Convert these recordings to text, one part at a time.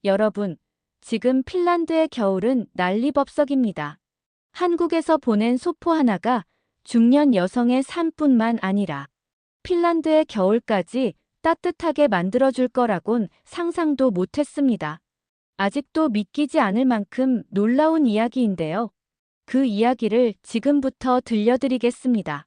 여러분, 지금 핀란드의 겨울은 난리법석입니다. 한국에서 보낸 소포 하나가 중년 여성의 삶뿐만 아니라 핀란드의 겨울까지 따뜻하게 만들어줄 거라곤 상상도 못했습니다. 아직도 믿기지 않을 만큼 놀라운 이야기인데요. 그 이야기를 지금부터 들려드리겠습니다.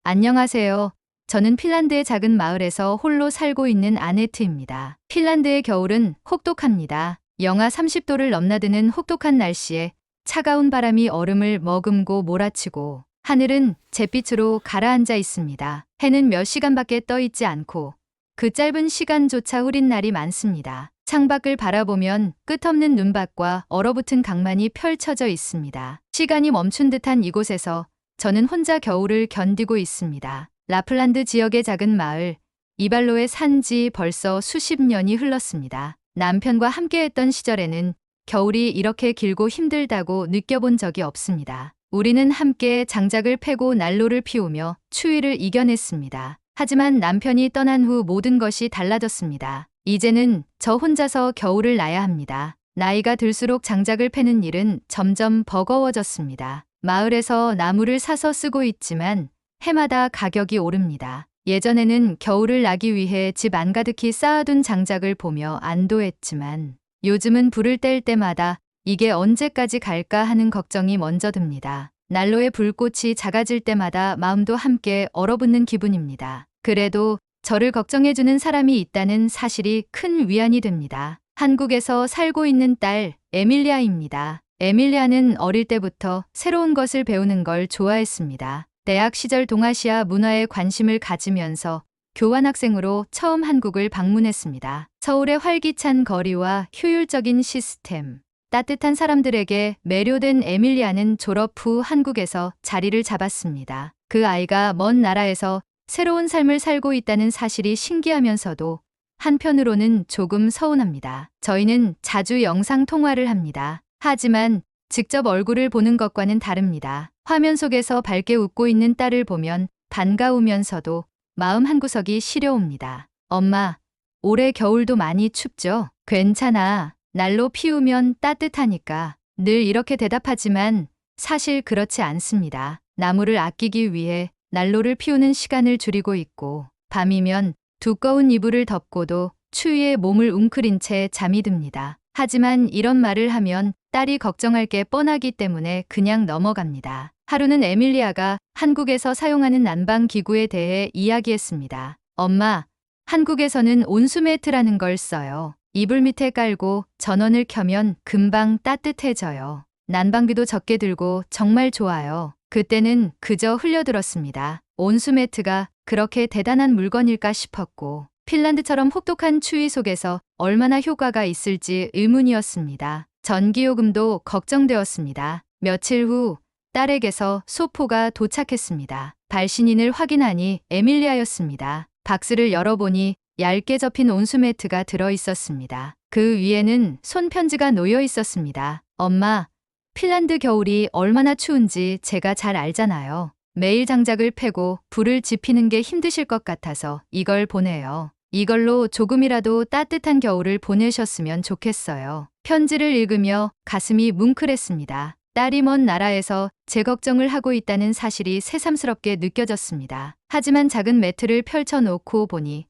안녕하세요. 저는 핀란드의 작은 마을에서 홀로 살고 있는 아네트입니다. 핀란드의 겨울은 혹독합니다. 영하 30도를 넘나드는 혹독한 날씨에 차가운 바람이 얼음을 머금고 몰아치고 하늘은 잿빛으로 가라앉아 있습니다. 해는 몇 시간밖에 떠 있지 않고 그 짧은 시간조차 흐린 날이 많습니다. 창밖을 바라보면 끝없는 눈밭과 얼어붙은 강만이 펼쳐져 있습니다. 시간이 멈춘 듯한 이곳에서 저는 혼자 겨울을 견디고 있습니다. 라플란드 지역의 작은 마을 이발로에 산 지 벌써 수십 년이 흘렀습니다. 남편과 함께했던 시절에는 겨울이 이렇게 길고 힘들다고 느껴본 적이 없습니다. 우리는 함께 장작을 패고 난로를 피우며 추위를 이겨냈습니다. 하지만 남편이 떠난 후 모든 것이 달라졌습니다. 이제는 저 혼자서 겨울을 나야 합니다. 나이가 들수록 장작을 패는 일은 점점 버거워졌습니다. 마을에서 나무를 사서 쓰고 있지만 해마다 가격이 오릅니다. 예전에는 겨울을 나기 위해 집 안가득히 쌓아둔 장작을 보며 안도했지만 요즘은 불을 뗄 때마다 이게 언제까지 갈까 하는 걱정이 먼저 듭니다. 난로의 불꽃이 작아질 때마다 마음도 함께 얼어붙는 기분입니다. 그래도 저를 걱정해주는 사람이 있다는 사실이 큰 위안이 됩니다. 한국에서 살고 있는 딸 에밀리아입니다. 에밀리아는 어릴 때부터 새로운 것을 배우는 걸 좋아했습니다. 대학 시절 동아시아 문화에 관심을 가지면서 교환학생으로 처음 한국을 방문했습니다. 서울의 활기찬 거리와 효율적인 시스템, 따뜻한 사람들에게 매료된 에밀리아는 졸업 후 한국에서 자리를 잡았습니다. 그 아이가 먼 나라에서 새로운 삶을 살고 있다는 사실이 신기하면서도 한편으로는 조금 서운합니다. 저희는 자주 영상 통화를 합니다. 하지만 직접 얼굴을 보는 것과는 다릅니다. 화면 속에서 밝게 웃고 있는 딸을 보면 반가우면서도 마음 한구석이 시려옵니다. 엄마, 올해 겨울도 많이 춥죠? 괜찮아. 난로 피우면 따뜻하니까. 늘 이렇게 대답하지만 사실 그렇지 않습니다. 나무를 아끼기 위해 난로를 피우는 시간을 줄이고 있고 밤이면 두꺼운 이불을 덮고도 추위에 몸을 웅크린 채 잠이 듭니다. 하지만 이런 말을 하면 딸이 걱정할 게 뻔하기 때문에 그냥 넘어갑니다. 하루는 에밀리아가 한국에서 사용하는 난방 기구에 대해 이야기했습니다. 엄마, 한국에서는 온수매트라는 걸 써요. 이불 밑에 깔고 전원을 켜면 금방 따뜻해져요. 난방비도 적게 들고 정말 좋아요. 그때는 그저 흘려들었습니다. 온수매트가 그렇게 대단한 물건일까 싶었고 핀란드처럼 혹독한 추위 속에서 얼마나 효과가 있을지 의문이었습니다. 전기요금도 걱정되었습니다. 며칠 후 딸에게서 소포가 도착했습니다. 발신인을 확인하니 에밀리아였습니다. 박스를 열어보니 얇게 접힌 온수매트가 들어있었습니다. 그 위에는 손편지가 놓여 있었습니다. 엄마, 핀란드 겨울이 얼마나 추운지 제가 잘 알잖아요. 매일 장작을 패고 불을 지피는 게 힘드실 것 같아서 이걸 보내요. 이걸로 조금이라도 따뜻한 겨울을 보내셨으면 좋겠어요. 편지를 읽으며 가슴이 뭉클했습니다. 딸이 먼 나라에서 제 걱정을 하고 있다는 사실이 새삼스럽게 느껴졌습니다. 하지만 작은 매트를 펼쳐놓고 보니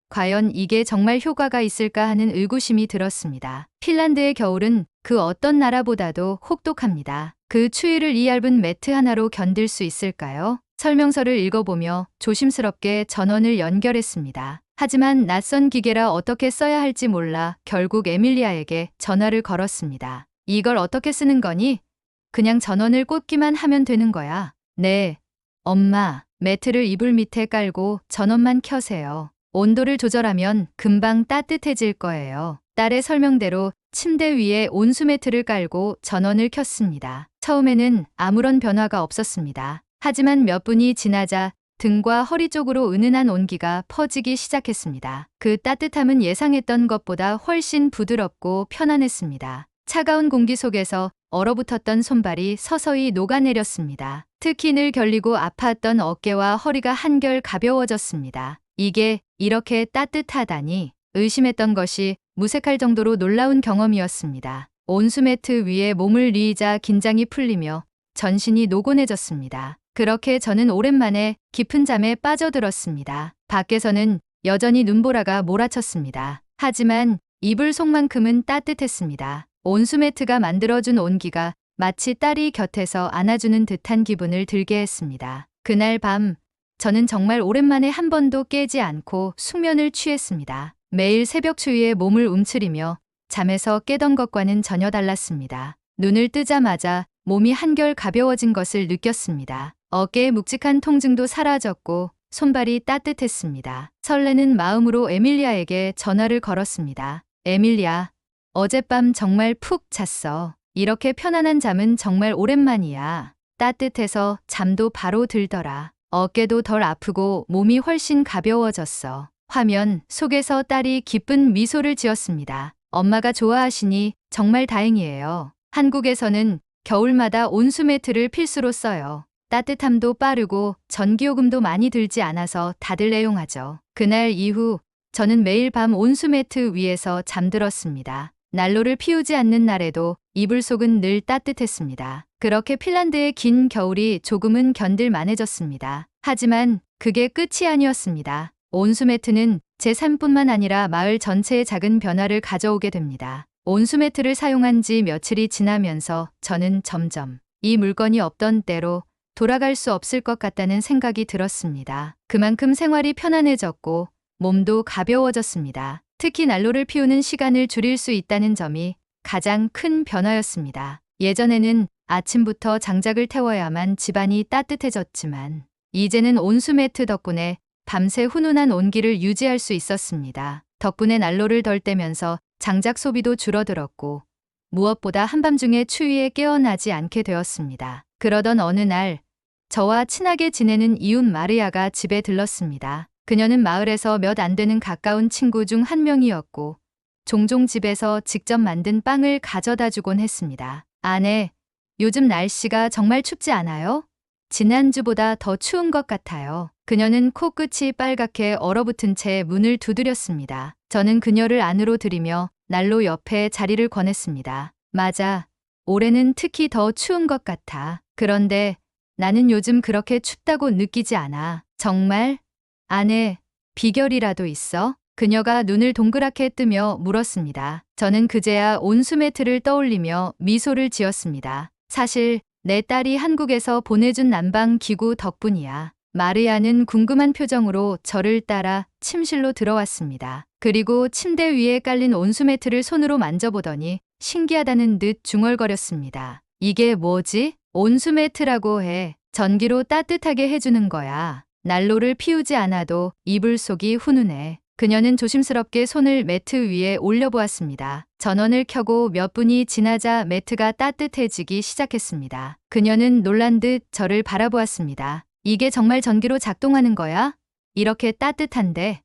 과연 이게 정말 효과가 있을까 하는 의구심이 들었습니다. 핀란드의 겨울은 그 어떤 나라보다도 혹독합니다. 그 추위를 이 얇은 매트 하나로 견딜 수 있을까요? 설명서를 읽어보며 조심스럽게 전원을 연결했습니다. 하지만 낯선 기계라 어떻게 써야 할지 몰라 결국 에밀리아에게 전화를 걸었습니다. 이걸 어떻게 쓰는 거니? 그냥 전원을 꽂기만 하면 되는 거야. 네, 엄마, 매트를 이불 밑에 깔고 전원만 켜세요. 온도를 조절하면 금방 따뜻해질 거예요. 딸의 설명대로 침대 위에 온수매트를 깔고 전원을 켰습니다. 처음에는 아무런 변화가 없었습니다. 하지만 몇 분이 지나자 등과 허리 쪽으로 은은한 온기가 퍼지기 시작했습니다. 그 따뜻함은 예상했던 것보다 훨씬 부드럽고 편안했습니다. 차가운 공기 속에서 얼어붙었던 손발이 서서히 녹아내렸습니다. 특히 늘 결리고 아팠던 어깨와 허리가 한결 가벼워졌습니다. 이게 이렇게 따뜻하다니 의심했던 것이 무색할 정도로 놀라운 경험이었습니다. 온수매트 위에 몸을 뉘자 긴장이 풀리며 전신이 노곤해졌습니다. 그렇게 저는 오랜만에 깊은 잠에 빠져들었습니다. 밖에서는 여전히 눈보라가 몰아쳤습니다. 하지만 이불 속만큼은 따뜻했습니다. 온수매트가 만들어준 온기가 마치 딸이 곁에서 안아주는 듯한 기분을 들게 했습니다. 그날 밤 저는 정말 오랜만에 한 번도 깨지 않고 숙면을 취했습니다. 매일 새벽 추위에 몸을 움츠리며 잠에서 깨던 것과는 전혀 달랐습니다. 눈을 뜨자마자 몸이 한결 가벼워진 것을 느꼈습니다. 어깨의 묵직한 통증도 사라졌고 손발이 따뜻했습니다. 설레는 마음으로 에밀리아에게 전화를 걸었습니다. 에밀리아, 어젯밤 정말 푹 잤어. 이렇게 편안한 잠은 정말 오랜만이야. 따뜻해서 잠도 바로 들더라. 어깨도 덜 아프고 몸이 훨씬 가벼워졌어. 화면 속에서 딸이 기쁜 미소를 지었습니다. 엄마가 좋아하시니 정말 다행이에요. 한국에서는 겨울마다 온수매트를 필수로 써요. 따뜻함도 빠르고 전기요금도 많이 들지 않아서 다들 애용하죠. 그날 이후 저는 매일 밤 온수매트 위에서 잠들었습니다. 난로를 피우지 않는 날에도 이불 속은 늘 따뜻했습니다. 그렇게 핀란드의 긴 겨울이 조금은 견딜만해졌습니다. 하지만 그게 끝이 아니었습니다. 온수매트는 제 삶뿐만 아니라 마을 전체에 작은 변화를 가져오게 됩니다. 온수매트를 사용한 지 며칠이 지나면서 저는 점점 이 물건이 없던 때로 돌아갈 수 없을 것 같다는 생각이 들었습니다. 그만큼 생활이 편안해졌고 몸도 가벼워졌습니다. 특히 난로를 피우는 시간을 줄일 수 있다는 점이 가장 큰 변화였습니다. 예전에는 아침부터 장작을 태워야만 집안이 따뜻해졌지만 이제는 온수매트 덕분에 밤새 훈훈한 온기를 유지할 수 있었습니다. 덕분에 난로를 덜 떼면서 장작 소비도 줄어들었고 무엇보다 한밤중에 추위에 깨어나지 않게 되었습니다. 그러던 어느 날 저와 친하게 지내는 이웃 마리아가 집에 들렀습니다. 그녀는 마을에서 몇 안 되는 가까운 친구 중 한 명이었고 종종 집에서 직접 만든 빵을 가져다 주곤 했습니다. 아내, 요즘 날씨가 정말 춥지 않아요? 지난주보다 더 추운 것 같아요. 그녀는 코끝이 빨갛게 얼어붙은 채 문을 두드렸습니다. 저는 그녀를 안으로 들이며 난로 옆에 자리를 권했습니다. 맞아. 올해는 특히 더 추운 것 같아. 그런데 나는 요즘 그렇게 춥다고 느끼지 않아. 정말? 아내, 비결이라도 있어? 그녀가 눈을 동그랗게 뜨며 물었습니다. 저는 그제야 온수매트를 떠올리며 미소를 지었습니다. 사실 내 딸이 한국에서 보내준 난방 기구 덕분이야. 마리아는 궁금한 표정으로 저를 따라 침실로 들어왔습니다. 그리고 침대 위에 깔린 온수매트를 손으로 만져보더니 신기하다는 듯 중얼거렸습니다. 이게 뭐지? 온수매트라고 해. 전기로 따뜻하게 해주는 거야. 난로를 피우지 않아도 이불 속이 훈훈해. 그녀는 조심스럽게 손을 매트 위에 올려보았습니다. 전원을 켜고 몇 분이 지나자 매트가 따뜻해지기 시작했습니다. 그녀는 놀란 듯 저를 바라보았습니다. 이게 정말 전기로 작동하는 거야? 이렇게 따뜻한데?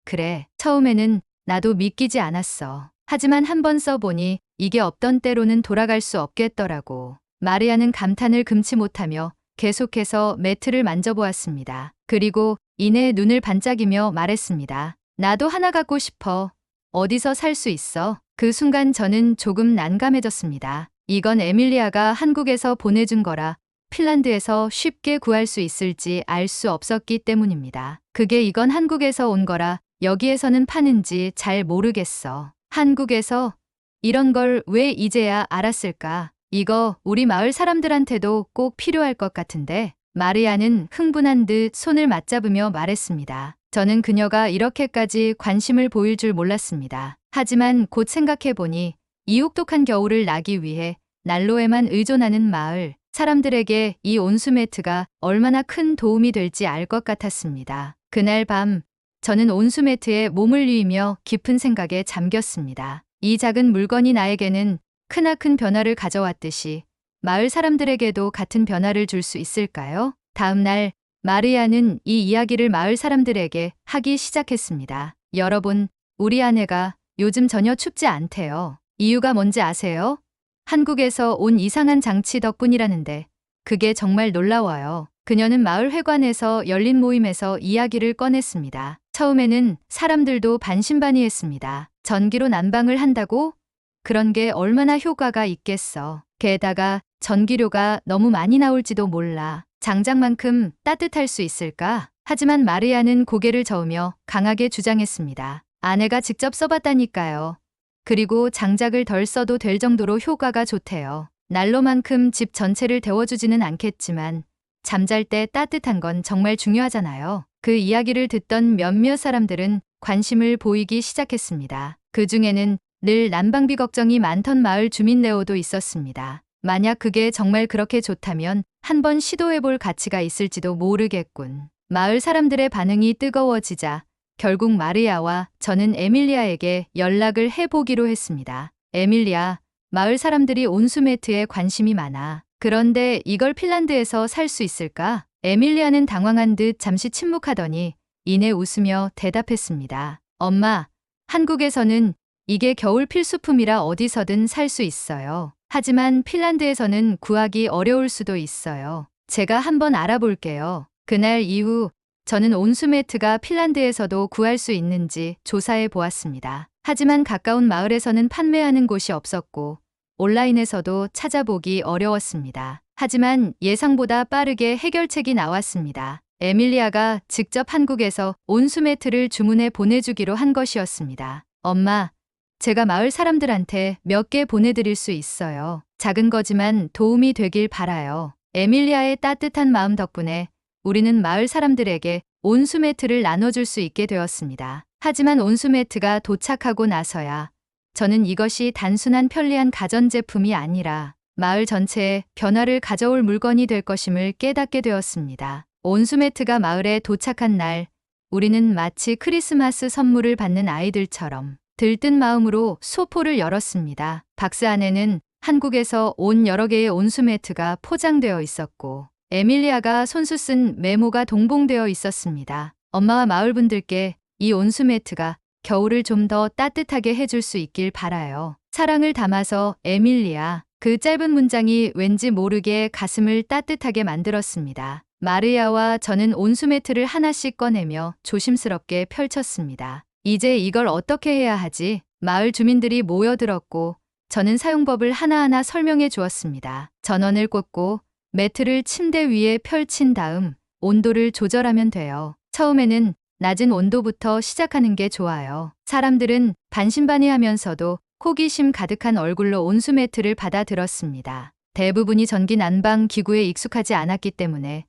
그래, 처음에는 나도 믿기지 않았어. 하지만 한번 써보니 이게 없던 때로는 돌아갈 수 없겠더라고. 마리아는 감탄을 금치 못하며 계속해서 매트를 만져보았습니다. 그리고 이내 눈을 반짝이며 말했습니다. 나도 하나 갖고 싶어. 어디서 살 수 있어? 그 순간 저는 조금 난감해졌습니다. 이건 에밀리아가 한국에서 보내준 거라 핀란드에서 쉽게 구할 수 있을지 알 수 없었기 때문입니다. 그게 이건 한국에서 온 거라 여기에서는 파는지 잘 모르겠어. 한국에서? 이런 걸 왜 이제야 알았을까? 이거 우리 마을 사람들한테도 꼭 필요할 것 같은데. 마리아는 흥분한 듯 손을 맞잡으며 말했습니다. 저는 그녀가 이렇게까지 관심을 보일 줄 몰랐습니다. 하지만 곧 생각해보니 이 혹독한 겨울을 나기 위해 난로에만 의존하는 마을 사람들에게 이 온수매트가 얼마나 큰 도움이 될지 알 것 같았습니다. 그날 밤 저는 온수매트에 몸을 뉘이며 깊은 생각에 잠겼습니다. 이 작은 물건이 나에게는 크나큰 변화를 가져왔듯이 마을 사람들에게도 같은 변화를 줄 수 있을까요? 다음 날 마리아는 이 이야기를 마을 사람들에게 하기 시작했습니다. 여러분, 우리 아내가 요즘 전혀 춥지 않대요. 이유가 뭔지 아세요? 한국에서 온 이상한 장치 덕분이라는데 그게 정말 놀라워요. 그녀는 마을 회관에서 열린 모임에서 이야기를 꺼냈습니다. 처음에는 사람들도 반신반의했습니다. 전기로 난방을 한다고? 그런 게 얼마나 효과가 있겠어. 게다가 전기료가 너무 많이 나올지도 몰라. 장작만큼 따뜻할 수 있을까? 하지만 마리아는 고개를 저으며 강하게 주장했습니다. 아내가 직접 써봤다니까요. 그리고 장작을 덜 써도 될 정도로 효과가 좋대요. 난로만큼 집 전체를 데워주지는 않겠지만 잠잘 때 따뜻한 건 정말 중요하잖아요. 그 이야기를 듣던 몇몇 사람들은 관심을 보이기 시작했습니다. 그 중에는 늘 난방비 걱정이 많던 마을 주민 레오도 있었습니다. 만약 그게 정말 그렇게 좋다면 한번 시도해볼 가치가 있을지도 모르겠군. 마을 사람들의 반응이 뜨거워지자 결국 마리아와 저는 에밀리아에게 연락을 해보기로 했습니다. 에밀리아, 마을 사람들이 온수매트에 관심이 많아. 그런데 이걸 핀란드에서 살 수 있을까? 에밀리아는 당황한 듯 잠시 침묵하더니 이내 웃으며 대답했습니다. 엄마, 한국에서는 이게 겨울 필수품이라 어디서든 살 수 있어요. 하지만 핀란드에서는 구하기 어려울 수도 있어요. 제가 한번 알아볼게요. 그날 이후 저는 온수매트가 핀란드에서도 구할 수 있는지 조사해 보았습니다. 하지만 가까운 마을에서는 판매하는 곳이 없었고 온라인에서도 찾아보기 어려웠습니다. 하지만 예상보다 빠르게 해결책이 나왔습니다. 에밀리아가 직접 한국에서 온수매트를 주문해 보내주기로 한 것이었습니다. 엄마, 제가 마을 사람들한테 몇 개 보내드릴 수 있어요. 작은 거지만 도움이 되길 바라요. 에밀리아의 따뜻한 마음 덕분에 우리는 마을 사람들에게 온수매트를 나눠줄 수 있게 되었습니다. 하지만 온수매트가 도착하고 나서야 저는 이것이 단순한 편리한 가전제품이 아니라 마을 전체에 변화를 가져올 물건이 될 것임을 깨닫게 되었습니다. 온수매트가 마을에 도착한 날, 우리는 마치 크리스마스 선물을 받는 아이들처럼 들뜬 마음으로 소포를 열었습니다. 박스 안에는 한국에서 온 여러 개의 온수매트가 포장되어 있었고 에밀리아가 손수 쓴 메모가 동봉되어 있었습니다. 엄마와 마을 분들께 이 온수매트가 겨울을 좀 더 따뜻하게 해줄 수 있길 바라요. 사랑을 담아서 에밀리아. 그 짧은 문장이 왠지 모르게 가슴을 따뜻하게 만들었습니다. 마리아와 저는 온수매트를 하나씩 꺼내며 조심스럽게 펼쳤습니다. 이제 이걸 어떻게 해야 하지? 마을 주민들이 모여들었고 저는 사용법을 하나하나 설명해 주었습니다. 전원을 꽂고 매트를 침대 위에 펼친 다음 온도를 조절하면 돼요. 처음에는 낮은 온도부터 시작하는 게 좋아요. 사람들은 반신반의하면서도 호기심 가득한 얼굴로 온수매트를 받아들었습니다. 대부분이 전기 난방 기구에 익숙하지 않았기 때문에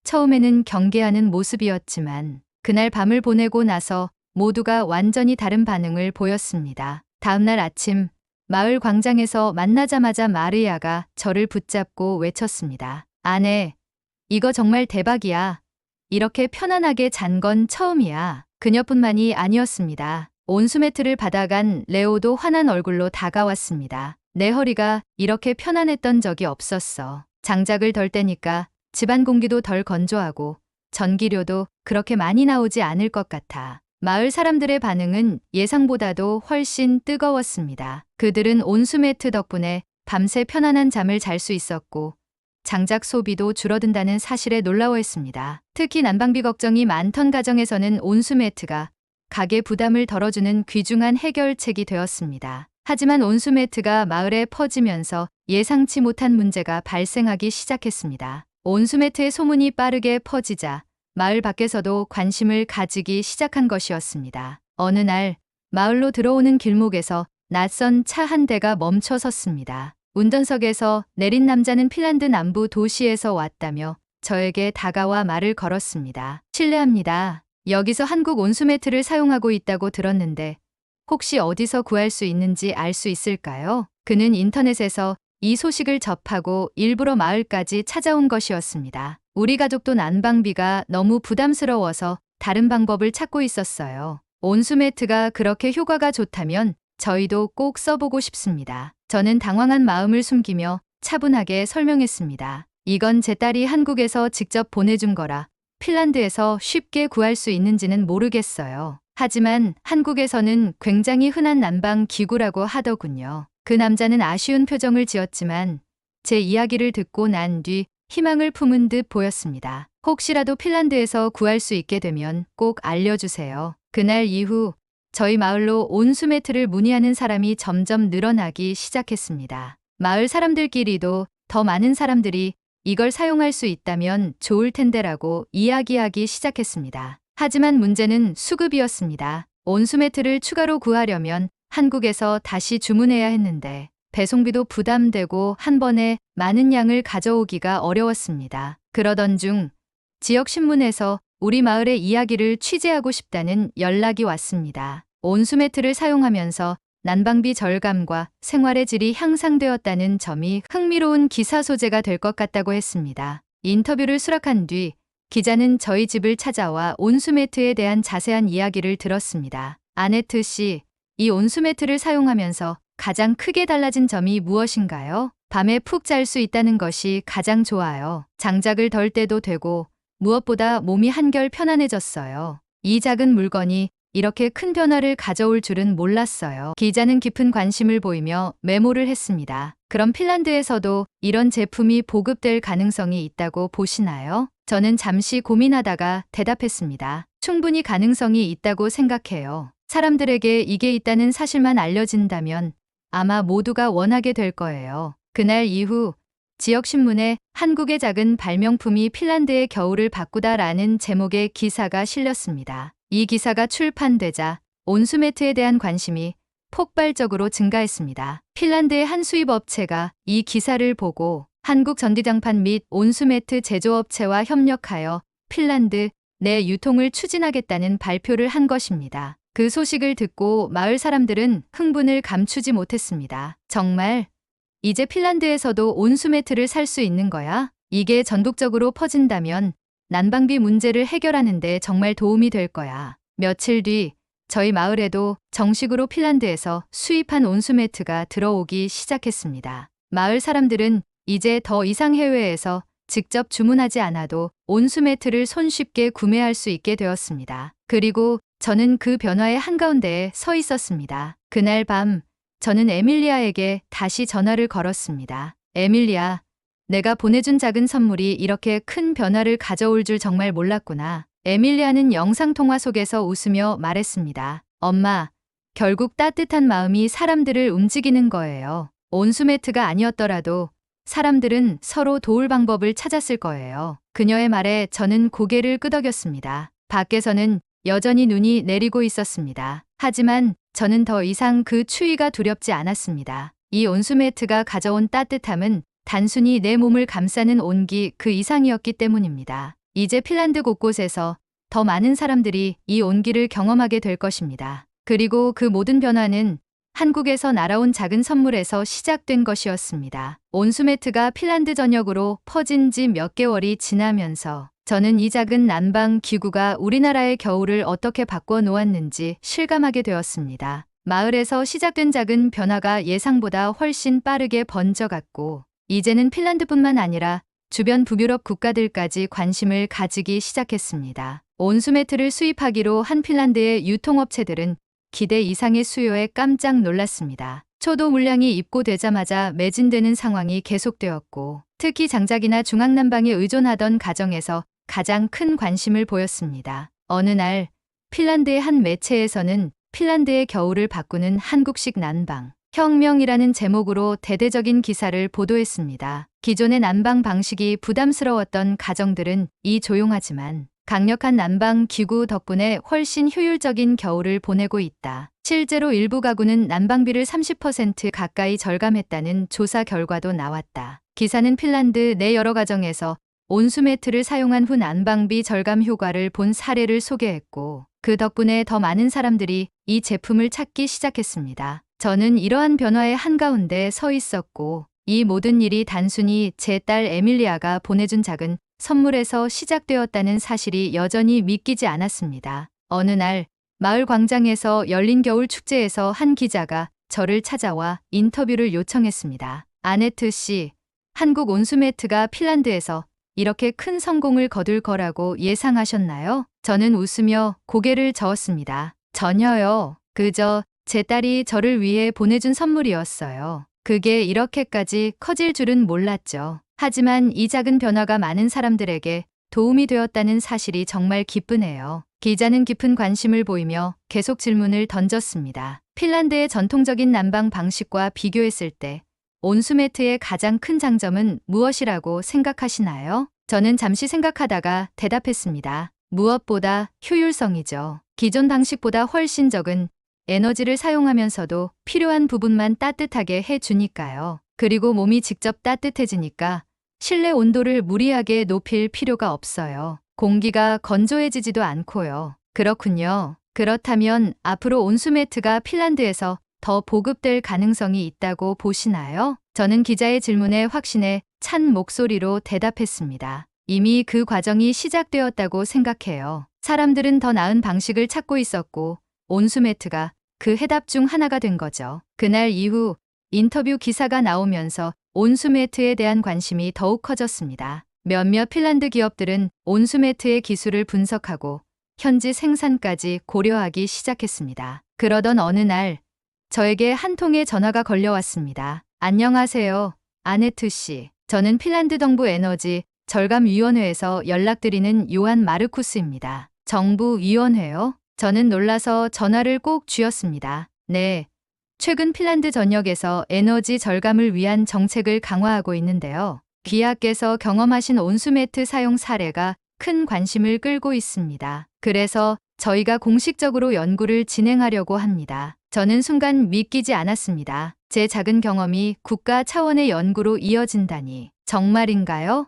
처음에는 경계하는 모습이었지만 그날 밤을 보내고 나서 모두가 완전히 다른 반응을 보였습니다. 다음날 아침 마을 광장에서 만나자마자 마리아가 저를 붙잡고 외쳤습니다. 아내, 이거 정말 대박이야. 이렇게 편안하게 잔 건 처음이야. 그녀뿐만이 아니었습니다. 온수매트를 받아간 레오도 환한 얼굴로 다가왔습니다. 내 허리가 이렇게 편안했던 적이 없었어. 장작을 덜 때니까 집안 공기도 덜 건조하고 전기료도 그렇게 많이 나오지 않을 것 같아. 마을 사람들의 반응은 예상보다도 훨씬 뜨거웠습니다. 그들은 온수매트 덕분에 밤새 편안한 잠을 잘 수 있었고 장작 소비도 줄어든다는 사실에 놀라워했습니다. 특히 난방비 걱정이 많던 가정에서는 온수매트가 가계 부담을 덜어주는 귀중한 해결책이 되었습니다. 하지만 온수매트가 마을에 퍼지면서 예상치 못한 문제가 발생하기 시작했습니다. 온수매트의 소문이 빠르게 퍼지자 마을 밖에서도 관심을 가지기 시작한 것이었습니다. 어느 날 마을로 들어오는 길목에서 낯선 차 한 대가 멈춰 섰습니다. 운전석에서 내린 남자는 핀란드 남부 도시에서 왔다며 저에게 다가와 말을 걸었습니다. 실례합니다. 여기서 한국 온수매트를 사용하고 있다고 들었는데 혹시 어디서 구할 수 있는지 알 수 있을까요? 그는 인터넷에서 이 소식을 접하고 일부러 마을까지 찾아온 것이었습니다. 우리 가족도 난방비가 너무 부담스러워서 다른 방법을 찾고 있었어요. 온수매트가 그렇게 효과가 좋다면 저희도 꼭 써보고 싶습니다. 저는 당황한 마음을 숨기며 차분하게 설명했습니다. 이건 제 딸이 한국에서 직접 보내준 거라 핀란드에서 쉽게 구할 수 있는지는 모르겠어요. 하지만 한국에서는 굉장히 흔한 난방 기구라고 하더군요. 그 남자는 아쉬운 표정을 지었지만 제 이야기를 듣고 난 뒤 희망을 품은 듯 보였습니다. 혹시라도 핀란드에서 구할 수 있게 되면 꼭 알려주세요. 그날 이후 저희 마을로 온수매트를 문의하는 사람이 점점 늘어나기 시작했습니다. 마을 사람들끼리도 더 많은 사람들이 이걸 사용할 수 있다면 좋을 텐데라고 이야기하기 시작했습니다. 하지만 문제는 수급이었습니다. 온수매트를 추가로 구하려면 한국에서 다시 주문해야 했는데 배송비도 부담되고 한 번에 많은 양을 가져오기가 어려웠습니다. 그러던 중 지역 신문에서 우리 마을의 이야기를 취재하고 싶다는 연락이 왔습니다. 온수매트를 사용하면서 난방비 절감과 생활의 질이 향상되었다는 점이 흥미로운 기사 소재가 될 것 같다고 했습니다. 인터뷰를 수락한 뒤 기자는 저희 집을 찾아와 온수매트에 대한 자세한 이야기를 들었습니다. 아네트 씨, 이 온수매트를 사용하면서 가장 크게 달라진 점이 무엇인가요? 밤에 푹 잘 수 있다는 것이 가장 좋아요. 장작을 덜 때도 되고 무엇보다 몸이 한결 편안해졌어요. 이 작은 물건이 이렇게 큰 변화를 가져올 줄은 몰랐어요. 기자는 깊은 관심을 보이며 메모를 했습니다. 그럼 핀란드에서도 이런 제품이 보급될 가능성이 있다고 보시나요? 저는 잠시 고민하다가 대답했습니다. 충분히 가능성이 있다고 생각해요. 사람들에게 이게 있다는 사실만 알려진다면 아마 모두가 원하게 될 거예요. 그날 이후 지역신문에 한국의 작은 발명품이 핀란드의 겨울을 바꾸다라는 제목의 기사가 실렸습니다. 이 기사가 출판되자 온수매트에 대한 관심이 폭발적으로 증가했습니다. 핀란드의 한 수입업체가 이 기사를 보고 한국 전기장판 및 온수매트 제조업체와 협력하여 핀란드 내 유통을 추진하겠다는 발표를 한 것입니다. 그 소식을 듣고 마을 사람들은 흥분을 감추지 못했습니다. 정말 이제 핀란드에서도 온수매트를 살 수 있는 거야? 이게 전국적으로 퍼진다면 난방비 문제를 해결하는 데 정말 도움이 될 거야. 며칠 뒤 저희 마을에도 정식으로 핀란드에서 수입한 온수매트가 들어오기 시작했습니다. 마을 사람들은 이제 더 이상 해외에서 직접 주문하지 않아도 온수매트를 손쉽게 구매할 수 있게 되었습니다. 그리고 저는 그 변화의 한가운데에 서 있었습니다. 그날 밤 저는 에밀리아에게 다시 전화를 걸었습니다. 에밀리아, 내가 보내준 작은 선물이 이렇게 큰 변화를 가져올 줄 정말 몰랐구나. 에밀리아는 영상통화 속에서 웃으며 말했습니다. 엄마, 결국 따뜻한 마음이 사람들을 움직이는 거예요. 온수매트가 아니었더라도 사람들은 서로 도울 방법을 찾았을 거예요. 그녀의 말에 저는 고개를 끄덕였습니다. 밖에서는 여전히 눈이 내리고 있었습니다. 하지만 저는 더 이상 그 추위가 두렵지 않았습니다. 이 온수매트가 가져온 따뜻함은 단순히 내 몸을 감싸는 온기 그 이상이었기 때문입니다. 이제 핀란드 곳곳에서 더 많은 사람들이 이 온기를 경험하게 될 것입니다. 그리고 그 모든 변화는 한국에서 날아온 작은 선물에서 시작된 것이었습니다. 온수매트가 핀란드 전역으로 퍼진 지 몇 개월이 지나면서 저는 이 작은 난방 기구가 우리나라의 겨울을 어떻게 바꿔 놓았는지 실감하게 되었습니다. 마을에서 시작된 작은 변화가 예상보다 훨씬 빠르게 번져갔고 이제는 핀란드뿐만 아니라 주변 북유럽 국가들까지 관심을 가지기 시작했습니다. 온수매트를 수입하기로 한 핀란드의 유통업체들은 기대 이상의 수요에 깜짝 놀랐습니다. 초도 물량이 입고되자마자 매진되는 상황이 계속되었고 특히 장작이나 중앙난방에 의존하던 가정에서 가장 큰 관심을 보였습니다. 어느 날 핀란드의 한 매체에서는 핀란드의 겨울을 바꾸는 한국식 난방 혁명이라는 제목으로 대대적인 기사를 보도했습니다. 기존의 난방 방식이 부담스러웠던 가정들은 이 조용하지만 강력한 난방 기구 덕분에 훨씬 효율적인 겨울을 보내고 있다. 실제로 일부 가구는 난방비를 30% 가까이 절감했다는 조사 결과도 나왔다. 기사는 핀란드 내 여러 가정에서 온수매트를 사용한 후 난방비 절감 효과를 본 사례를 소개했고 그 덕분에 더 많은 사람들이 이 제품을 찾기 시작했습니다. 저는 이러한 변화의 한가운데 서 있었고 이 모든 일이 단순히 제 딸 에밀리아가 보내준 작은 선물에서 시작되었다는 사실이 여전히 믿기지 않았습니다. 어느 날 마을 광장에서 열린 겨울 축제에서 한 기자가 저를 찾아와 인터뷰를 요청했습니다. 아네트 씨, 한국 온수매트가 핀란드에서 이렇게 큰 성공을 거둘 거라고 예상하셨나요? 저는 웃으며 고개를 저었습니다. 전혀요. 그저 제 딸이 저를 위해 보내준 선물이었어요. 그게 이렇게까지 커질 줄은 몰랐죠. 하지만 이 작은 변화가 많은 사람들에게 도움이 되었다는 사실이 정말 기쁘네요. 기자는 깊은 관심을 보이며 계속 질문을 던졌습니다. 핀란드의 전통적인 난방 방식과 비교했을 때 온수매트의 가장 큰 장점은 무엇이라고 생각하시나요? 저는 잠시 생각하다가 대답했습니다. 무엇보다 효율성이죠. 기존 방식보다 훨씬 적은 에너지를 사용하면서도 필요한 부분만 따뜻하게 해주니까요. 그리고 몸이 직접 따뜻해지니까 실내 온도를 무리하게 높일 필요가 없어요. 공기가 건조해지지도 않고요. 그렇군요. 그렇다면 앞으로 온수매트가 핀란드에서 더 보급될 가능성이 있다고 보시나요? 저는 기자의 질문에 확신에 찬 목소리로 대답했습니다. 이미 그 과정이 시작되었다고 생각해요. 사람들은 더 나은 방식을 찾고 있었고 온수매트가 그 해답 중 하나가 된 거죠. 그날 이후 인터뷰 기사가 나오면서 온수매트에 대한 관심이 더욱 커졌습니다. 몇몇 핀란드 기업들은 온수매트의 기술을 분석하고 현지 생산까지 고려하기 시작했습니다. 그러던 어느 날 저에게 한 통의 전화가 걸려왔습니다. 안녕하세요, 아네트 씨. 저는 핀란드 정부 에너지 절감위원회에서 연락드리는 요한 마르쿠스입니다. 정부위원회요? 저는 놀라서 전화를 꼭 쥐었습니다. 네. 최근 핀란드 전역에서 에너지 절감을 위한 정책을 강화하고 있는데요. 귀하께서 경험하신 온수매트 사용 사례가 큰 관심을 끌고 있습니다. 그래서 저희가 공식적으로 연구를 진행하려고 합니다. 저는 순간 믿기지 않았습니다. 제 작은 경험이 국가 차원의 연구로 이어진다니. 정말인가요?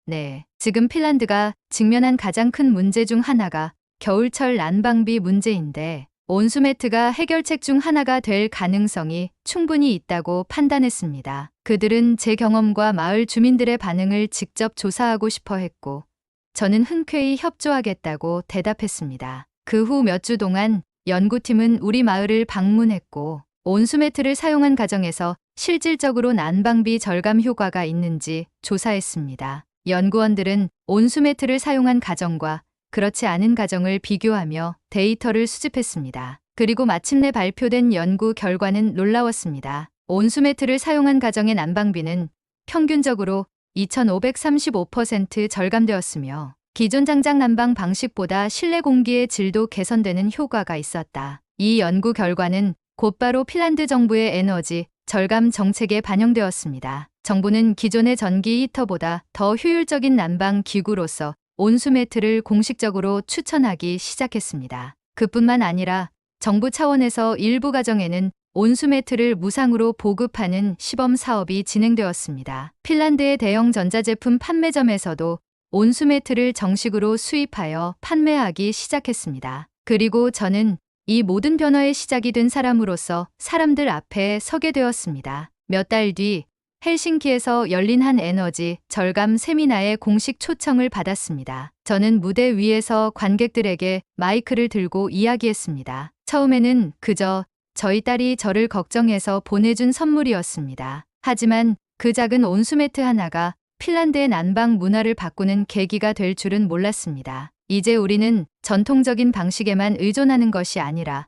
네. 지금 핀란드가 직면한 가장 큰 문제 중 하나가 겨울철 난방비 문제인데 온수매트가 해결책 중 하나가 될 가능성이 충분히 있다고 판단했습니다. 그들은 제 경험과 마을 주민들의 반응을 직접 조사하고 싶어 했고 저는 흔쾌히 협조하겠다고 대답했습니다. 그 후 몇 주 동안 연구팀은 우리 마을을 방문했고 온수매트를 사용한 가정에서 실질적으로 난방비 절감 효과가 있는지 조사했습니다. 연구원들은 온수매트를 사용한 가정과 그렇지 않은 가정을 비교하며 데이터를 수집했습니다. 그리고 마침내 발표된 연구 결과는 놀라웠습니다. 온수매트를 사용한 가정의 난방비는 평균적으로 2,535% 절감되었으며 기존 장작 난방 방식보다 실내 공기의 질도 개선되는 효과가 있었다. 이 연구 결과는 곧바로 핀란드 정부의 에너지 절감 정책에 반영되었습니다. 정부는 기존의 전기 히터보다 더 효율적인 난방 기구로서 온수매트를 공식적으로 추천하기 시작했습니다. 그뿐만 아니라 정부 차원에서 일부 가정에는 온수매트를 무상으로 보급하는 시범 사업이 진행되었습니다. 핀란드의 대형 전자제품 판매점에서도 온수매트를 정식으로 수입하여 판매하기 시작했습니다. 그리고 저는 이 모든 변화의 시작이 된 사람으로서 사람들 앞에 서게 되었습니다. 몇 달 뒤 헬싱키에서 열린 한 에너지 절감 세미나에 공식 초청을 받았습니다. 저는 무대 위에서 관객들에게 마이크를 들고 이야기했습니다. 처음에는 그저 저희 딸이 저를 걱정해서 보내준 선물이었습니다. 하지만 그 작은 온수매트 하나가 핀란드의 난방 문화를 바꾸는 계기가 될 줄은 몰랐습니다. 이제 우리는 전통적인 방식에만 의존하는 것이 아니라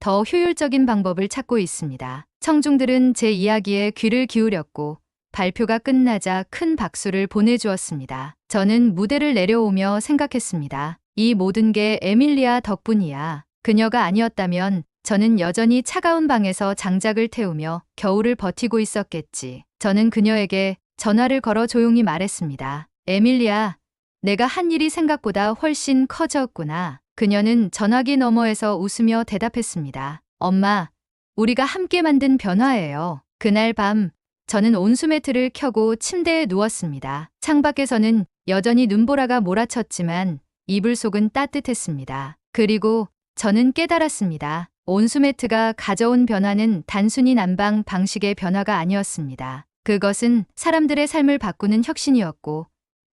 더 효율적인 방법을 찾고 있습니다. 청중들은 제 이야기에 귀를 기울였고 발표가 끝나자 큰 박수를 보내주었습니다. 저는 무대를 내려오며 생각했습니다. 이 모든 게 에밀리아 덕분이야. 그녀가 아니었다면 저는 여전히 차가운 방에서 장작을 태우며 겨울을 버티고 있었겠지. 저는 그녀에게 전화를 걸어 조용히 말했습니다. 에밀리아, 내가 한 일이 생각보다 훨씬 커졌구나. 그녀는 전화기 너머에서 웃으며 대답했습니다. 엄마, 우리가 함께 만든 변화예요. 그날 밤 저는 온수매트를 켜고 침대에 누웠습니다. 창밖에서는 여전히 눈보라가 몰아쳤지만 이불 속은 따뜻했습니다. 그리고 저는 깨달았습니다. 온수매트가 가져온 변화는 단순히 난방 방식의 변화가 아니었습니다. 그것은 사람들의 삶을 바꾸는 혁신이었고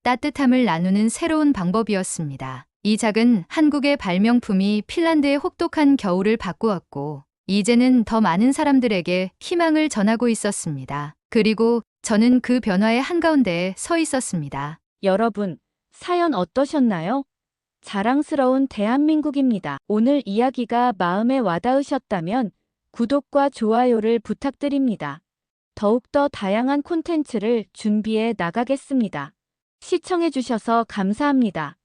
따뜻함을 나누는 새로운 방법이었습니다. 이 작은 한국의 발명품이 핀란드의 혹독한 겨울을 바꾸었고 이제는 더 많은 사람들에게 희망을 전하고 있었습니다. 그리고 저는 그 변화의 한가운데에 서 있었습니다. 여러분, 사연 어떠셨나요? 자랑스러운 대한민국입니다. 오늘 이야기가 마음에 와닿으셨다면 구독과 좋아요를 부탁드립니다. 더욱더 다양한 콘텐츠를 준비해 나가겠습니다. 시청해주셔서 감사합니다.